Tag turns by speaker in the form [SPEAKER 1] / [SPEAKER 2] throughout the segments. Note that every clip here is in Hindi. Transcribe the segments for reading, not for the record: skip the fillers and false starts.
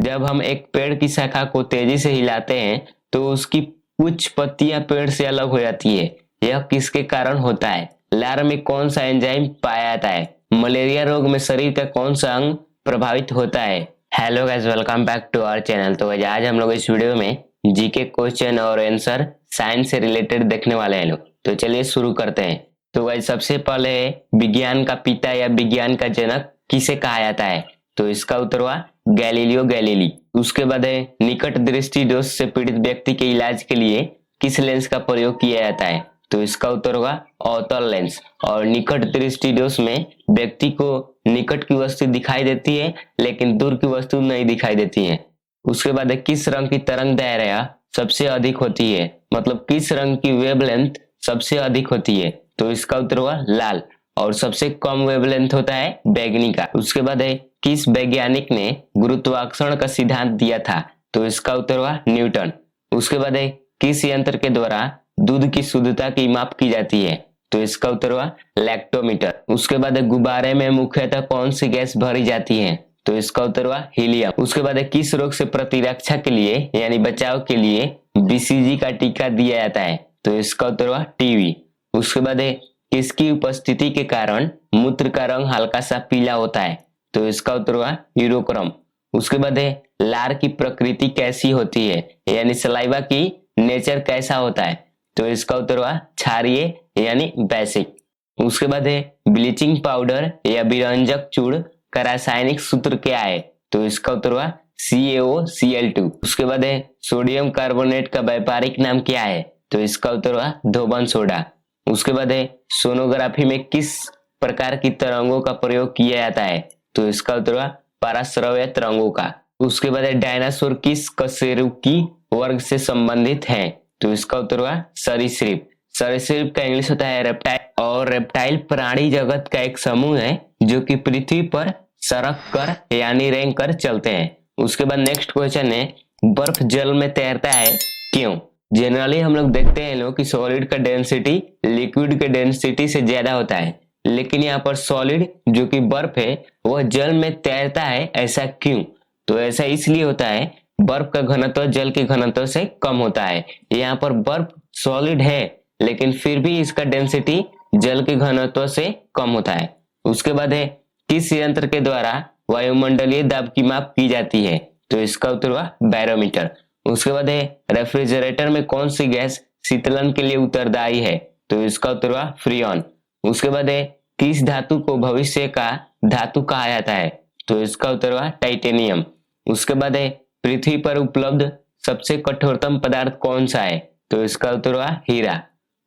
[SPEAKER 1] जब हम एक पेड़ की शाखा को तेजी से हिलाते हैं तो उसकी कुछ पत्तियां पेड़ से अलग हो जाती है। यह किसके कारण होता है? लार में कौन सा एंजाइम पाया जाता है? मलेरिया रोग में शरीर का कौन सा अंग प्रभावित होता है? Hello guys, welcome back to our channel. तो आज हम लोग इस वीडियो में जीके क्वेश्चन और आंसर साइंस से रिलेटेड देखने वाले हैं लोग। तो चलिए शुरू करते हैं। तो गाइस सबसे पहले विज्ञान का पिता या विज्ञान का जनक किसे कहा जाता है? तो इसका उत्तर हुआ गैलीलियो गैलीली। उसके बाद है निकट दृष्टि दोष से पीड़ित व्यक्ति के इलाज के लिए किस लेंस का प्रयोग किया जाता है? तो इसका उत्तर होगा अवतल लेंस। और निकट दृष्टि दोष में व्यक्ति को निकट की वस्तु दिखाई देती है लेकिन दूर की वस्तु नहीं दिखाई देती है। उसके बाद किस रंग की तरंग दैर्घ्य सबसे अधिक होती है? मतलब किस रंग की वेवलेंथ सबसे अधिक होती है? तो इसका उत्तर हुआ लाल। और सबसे कम वेवलेंथ होता है बैगनी का। उसके बाद है किस वैज्ञानिक ने गुरुत्वाकर्षण का सिद्धांत दिया था? तो इसका उत्तर हुआ न्यूटन। उसके बाद है किस यंत्र के द्वारा दूध की शुद्धता की माप की जाती है? तो इसका उत्तर हुआ लैक्टोमीटर। उसके बाद गुब्बारे में मुख्यतः कौन सी गैस भरी जाती है? तो इसका उत्तर हुआ हीलियम। उसके बाद किस रोग से प्रतिरक्षा के लिए यानी बचाव के लिए बीसीजी का टीका दिया जाता है? तो इसका उत्तर हुआ टीबी। उसके बाद किसकी उपस्थिति के कारण मूत्र का रंग हल्का सा पीला होता है? तो इसका उत्तर हुआ यूरोक्रम। उसके बाद लार की प्रकृति कैसी होती है यानी सलाइवा की नेचर कैसा होता है? तो इसका उत्तर हुआ क्षारीय यानी बेसिक। उसके बाद ब्लीचिंग पाउडर या विरंजक चूर्ण का रासायनिक सूत्र क्या है? तो इसका उत्तर हुआ CaOCl2। उसके बाद सोडियम कार्बोनेट का व्यापारिक नाम क्या है? तो इसका उत्तर हुआ धोबन सोडा। उसके बाद सोनोग्राफी में किस प्रकार की तरंगों का प्रयोग किया जाता है? तो इसका उत्तर हुआ पराश्रव्य तरंगों का। उसके बाद डायनासोर किस कशेरुकी वर्ग से संबंधित है? तो इसका उत्तर हुआ सरीसृप। सरीसृप का इंग्लिश होता है रेप्टाइल। और रेप्टाइल प्राणी जगत का एक समूह है जो कि पृथ्वी पर सरक कर यानी रेंग कर चलते हैं। उसके बाद नेक्स्ट क्वेश्चन है बर्फ जल में तैरता है क्यों? जनरली हम लोग देखते हैं लोग कि सॉलिड का डेंसिटी लिक्विड के डेंसिटी से ज्यादा होता है, लेकिन यहाँ पर सॉलिड जो कि बर्फ है वह जल में तैरता है, ऐसा क्यों? तो ऐसा इसलिए होता है बर्फ का घनत्व जल के घनत्व से कम होता है। यहाँ पर बर्फ सॉलिड है लेकिन फिर भी इसका डेंसिटी जल के घनत्व से कम होता है। उसके बाद किस यंत्र के द्वारा वायुमंडलीय दाब की माप की जाती है? तो इसका उत्तर हुआ बैरोमीटर। उसके बाद रेफ्रिजरेटर में कौन सी गैस शीतलन के लिए उत्तरदायी है? तो इसका उत्तर हुआ फ्रीऑन। उसके बाद किस धातु को भविष्य का धातु कहा जाता है? तो इसका उत्तर हुआ टाइटेनियम। उसके बाद पृथ्वी पर उपलब्ध सबसे कठोरतम पदार्थ कौन सा है? तो इसका उत्तर हुआ हीरा।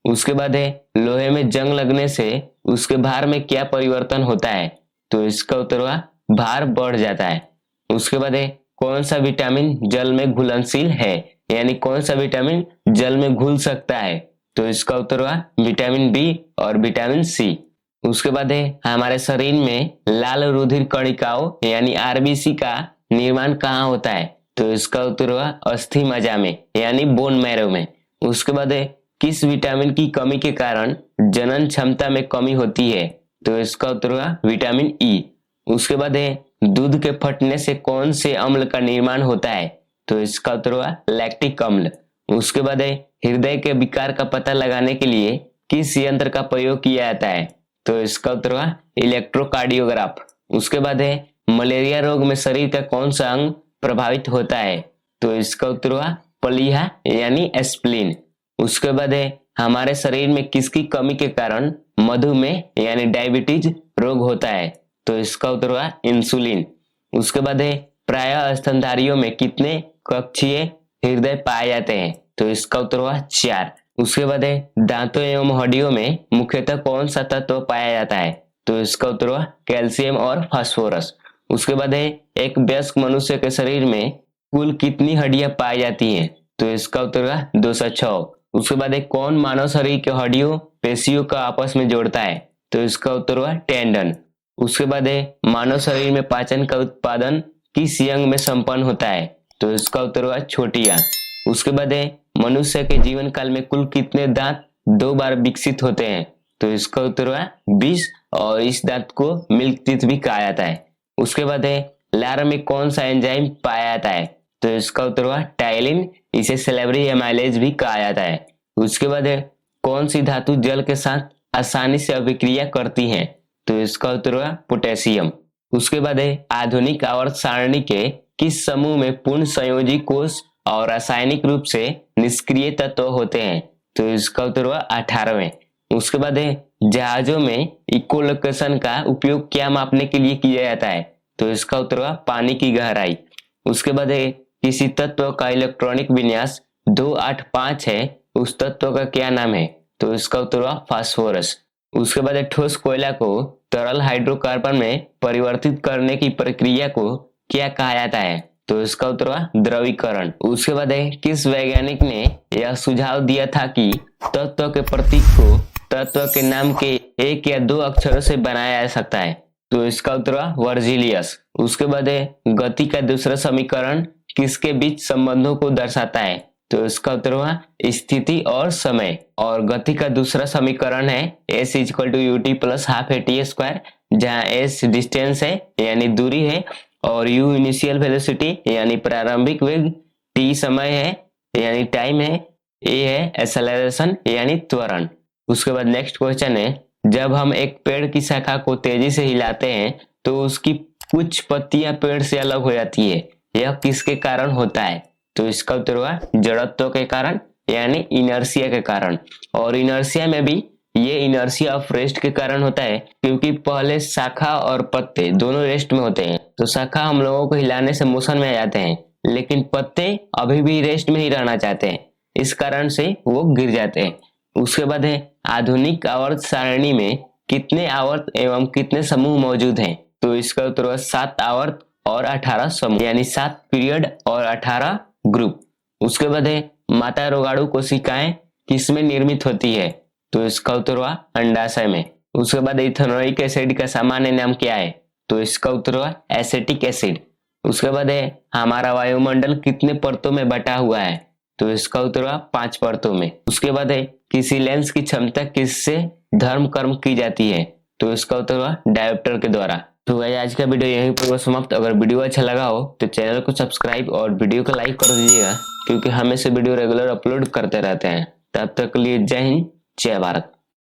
[SPEAKER 1] उसके बाद लोहे में जंग लगने से उसके भार में क्या परिवर्तन होता है? तो इसका उत्तर हुआ भार बढ़ जाता है। उसके बाद कौन सा विटामिन जल में घुलनशील है यानी कौन सा विटामिन जल में घुल सकता है? तो इसका उत्तर हुआ विटामिन बी और विटामिन सी। उसके बाद हमारे शरीर में लाल रुधिर कणिकाओं यानी आरबीसी का निर्माण कहाँ होता है? तो इसका उत्तर हुआ अस्थि मज्जा में यानी बोन मैरो में। उसके बाद किस विटामिन की कमी के कारण जनन क्षमता में कमी होती है? तो इसका उत्तर हुआ विटामिन ई। उसके बाद दूध के फटने से कौन से अम्ल का निर्माण होता है? तो इसका उत्तर हुआ लैक्टिक अम्ल। उसके बाद हृदय के विकार का पता लगाने के लिए किस यंत्र का प्रयोग किया जाता है? तो इसका उत्तर हुआ इलेक्ट्रोकार्डियोग्राफ। उसके बाद मलेरिया रोग में शरीर का कौन सा अंग प्रभावित होता है? तो इसका उत्तर हुआ प्लीहा यानी स्प्लीन। उसके बाद हमारे शरीर में किसकी कमी के कारण मधुमेह यानी डायबिटीज रोग होता है? तो इसका उत्तर हुआ इंसुलिन। उसके बाद प्रायः स्तनधारियों में कितने कक्षीय हृदय पाए जाते हैं? तो इसका उत्तर हुआ 4। उसके बाद दांतों एवं हड्डियों में मुख्यतः कौन सा तत्व पाया जाता है? तो इसका उत्तर हुआ कैल्शियम और फास्फोरस। उसके बाद एक वयस्क मनुष्य के शरीर में कुल कितनी हड्डियां पाई जाती हैं? तो इसका उत्तर हुआ 206। उसके बाद कौन मानव शरीर के हड्डियों पेशियों का आपस में जोड़ता है? तो इसका उत्तर हुआ टेंडन। उसके बाद मानव शरीर में पाचन का उत्पादन किस अंग में संपन्न होता है? तो इसका उत्तर हुआ छोटी आंत। उसके बाद मनुष्य के जीवन काल में कुल कितने दांत 2 बार विकसित होते हैं? तो इसका उत्तर हुआ 20 और इस दांत को मिल्क टीथ भी कहा जाता है। उसके बाद लार में कौन सा एंजाइम पाया जाता है? तो इसका उत्तर हुआ टाइलिन। इसे सैलिवरी एमाइलेज भी कहा जाता है। उसके बाद है कौन सी धातु जल के साथ आसानी से अभिक्रिया करती है? तो इसका उत्तर हुआ पोटेशियम। उसके बाद है आधुनिक आवर्त सारणी के किस समूह में पूर्ण संयोजी कोष और रासायनिक रूप से निष्क्रिय तत्व होते हैं? तो इसका उत्तर हुआ 18वें। उसके बाद है जहाजों में इकोलोकेशन का उपयोग क्या मापने के लिए किया जाता है? तो इसका उत्तर हुआ पानी की गहराई। उसके बाद है किसी तत्व का इलेक्ट्रॉनिक विन्यास 285 है, उस तत्व का क्या नाम है? तो इसका उत्तर हुआ फास्फोरस। उसके बाद है ठोस कोयला को तरल हाइड्रोकार्बन में परिवर्तित करने की प्रक्रिया को क्या कहा जाता है? तो इसका उत्तर हुआ द्रवीकरण। उसके बाद है किस वैज्ञानिक ने यह सुझाव दिया था कि तत्व के प्रतीक को तत्व के नाम के एक या दो अक्षरों से बनाया जा सकता है? तो इसका उत्तर हुआ वर्जिलियस। उसके बाद है गति का दूसरा समीकरण किसके बीच संबंधों को दर्शाता है? तो इसका उत्तर हुआ स्थिति और समय। और गति का दूसरा समीकरण है s equal to ut plus half at square, जहाँ s डिस्टेंस है यानी दूरी है, और u इनिशियल वेलोसिटी यानी प्रारंभिक वेग, t समय है यानी टाइम है, a है एक्सेलरेशन यानी त्वरण। उसके बाद नेक्स्ट क्वेश्चन है जब हम एक पेड़ की शाखा को तेजी से हिलाते हैं तो उसकी कुछ पत्तियां पेड़ से अलग हो जाती है, यह किसके कारण होता है? तो इसका उत्तर हुआ जड़त्व के कारण यानी इनर्शिया के कारण। और इनर्शिया में भी ये इनर्शिया ऑफ रेस्ट के कारण होता है, क्योंकि पहले शाखा और पत्ते दोनों रेस्ट में होते हैं। तो शाखा हम लोगों को हिलाने से मोशन में आ जाते हैं, लेकिन पत्ते अभी भी रेस्ट में ही रहना चाहते हैं, इस कारण से वो गिर जाते हैं। उसके बाद है आधुनिक आवर्त सारणी में कितने आवर्त एवं कितने समूह मौजूद हैं? तो इसका उत्तर हुआ 7 आवर्त और 18 समूह, यानी 7 पीरियड और 18 ग्रुप। उसके बाद है माता रोगाणु कोशिकाएं किसमें निर्मित होती है? तो इसका उत्तर हुआ अंडाशय में। उसके बाद इथेनोइक एसिड का सामान्य नाम क्या है? तो इसका उत्तर हुआ एसिटिक एसिड। उसके बाद है हमारा वायुमंडल कितने परतों में बटा हुआ है? तो इसका उत्तर हुआ 5 परतों में। उसके बाद है किसी लेंस की क्षमता किससे धर्म कर्म की जाती है? तो इसका उत्तर हुआ डायोप्टर के द्वारा। तो गाइस आज का वीडियो यहीं पर समाप्त। अगर वीडियो अच्छा लगा हो तो चैनल को सब्सक्राइब और वीडियो को लाइक कर दीजिएगा, क्योंकि हम ऐसे वीडियो रेगुलर अपलोड करते रहते हैं। तब तक के लिए जय हिंद, जय भारत।